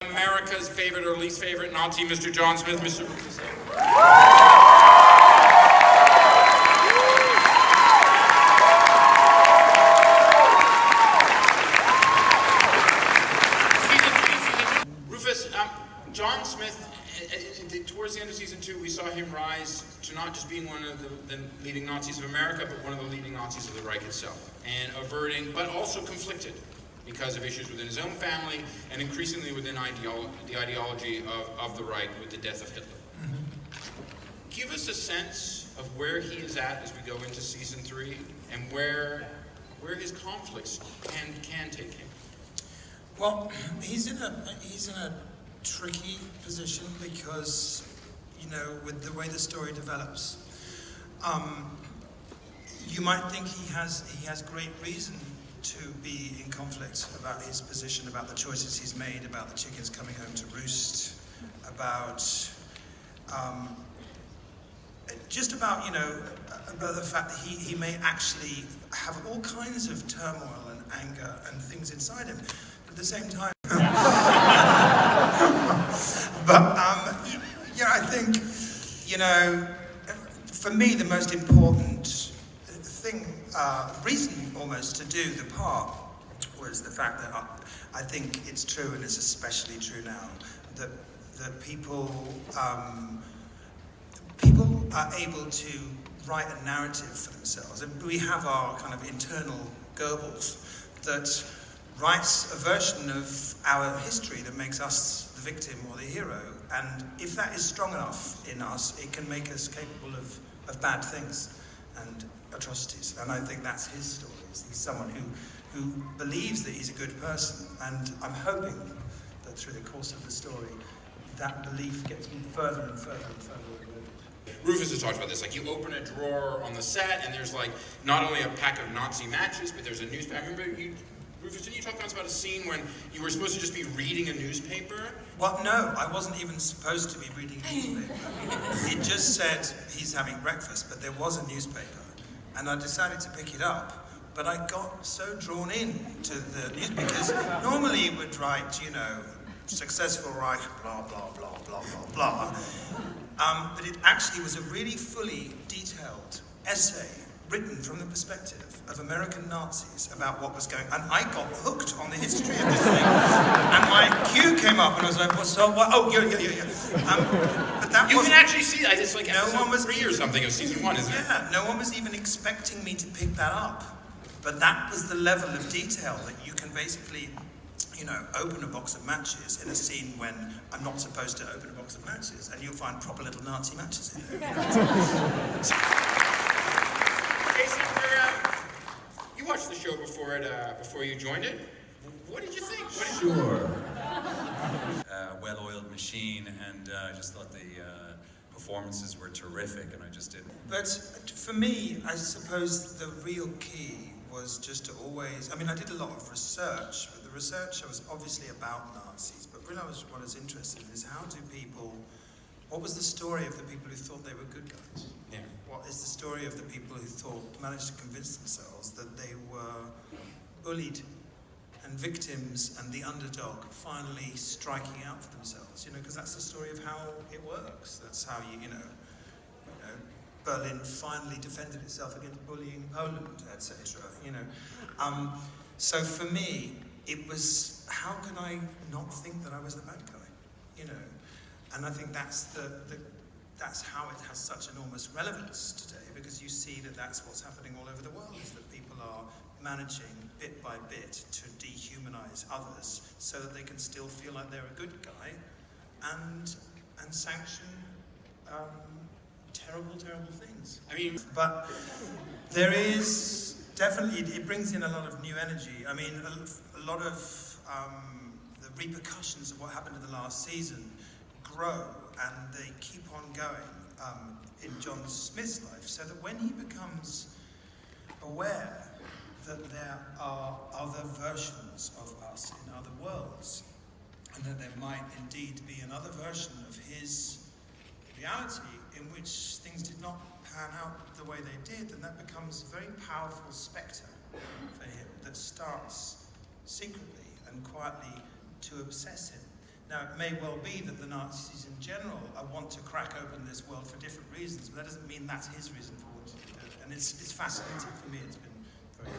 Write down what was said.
America's favorite or least favorite Nazi, Mr. John Smith, Mr. Rufus Sewell. Rufus, John Smith, towards the end of season 2, we saw him rise to not just being one of the leading Nazis of America, but one of the leading Nazis of the Reich itself, and averting, but also conflicted, because of issues within his own family and increasingly within the ideology of the Reich with the death of Hitler. Mm-hmm. Give us a sense of where he is at as we go into season 3 and where his conflicts can take him. Well, he's in a tricky position because, you know, with the way the story develops, you might think he has great reason to be in conflict about his position, about the choices he's made, about the chickens coming home to roost, about just about, you know, about the fact that he may actually have all kinds of turmoil and anger and things inside him. At the same time, but yeah, I think, you know, for me the most important reason almost to do the part was the fact that I think it's true, and it's especially true now, that people are able to write a narrative for themselves. And we have our kind of internal Goebbels that writes a version of our history that makes us the victim or the hero. And if that is strong enough in us, it can make us capable of bad things and atrocities. And I think that's his story. He's someone who believes that he's a good person. And I'm hoping that through the course of the story, that belief gets further and further and further eroded. Rufus has talked about this, like you open a drawer on the set and there's like not only a pack of Nazi matches, but there's a newspaper. I remember Rufus, didn't you talk to us about a scene when you were supposed to just be reading a newspaper? Well, no, I wasn't even supposed to be reading a newspaper. It just said he's having breakfast, but there was a newspaper. And I decided to pick it up, but I got so drawn in to the news, because normally it would write, you know, successful Reich, blah, blah, blah, blah, blah, blah. But it actually was a really fully detailed essay written from the perspective of American Nazis about what was going on. And I got hooked on the history of this thing. And my cue came up and I was like, what's up? Oh, yeah. But that you can actually see that. It's like no one was 3 or something of season 1, isn't it? Yeah, no one was even expecting me to pick that up. But that was the level of detail that you can basically, you know, open a box of matches in a scene when I'm not supposed to open a box of matches, and you'll find proper little Nazi matches in there. Jason, you watched the show before you joined it. What did you think? Sure. Well-oiled machine, and I just thought the performances were terrific, and I just didn't. But for me, I suppose the real key was just to always, I mean, I did a lot of research, but the research was obviously about Nazis, but really what I was interested in is what was the story of the people who thought they were good guys? Yeah. What is the story of the people who managed to convince themselves that they were bullied and victims and the underdog finally striking out for themselves, you know, because that's the story of how it works. That's how you know, Berlin finally defended itself against bullying Poland, etc. You know, so for me, it was how can I not think that I was the bad guy, you know, and I think that's that's how it has such enormous relevance today, because you see that that's what's happening all over the world, is that people are managing bit by bit to dehumanize others so that they can still feel like they're a good guy and sanction terrible things. I mean, but there is definitely, it brings in a lot of new energy. I mean, a lot of the repercussions of what happened in the last season grow, and they keep on going in John Smith's life, so that when he becomes aware that there are other versions of us in other worlds, and that there might indeed be another version of his reality in which things did not pan out the way they did, then that becomes a very powerful spectre for him that starts secretly and quietly to obsess him. Now, it may well be that the Nazis in general want to crack open this world for different reasons, but that doesn't mean that's his reason for wanting to do it. And it's fascinating for me. It's been very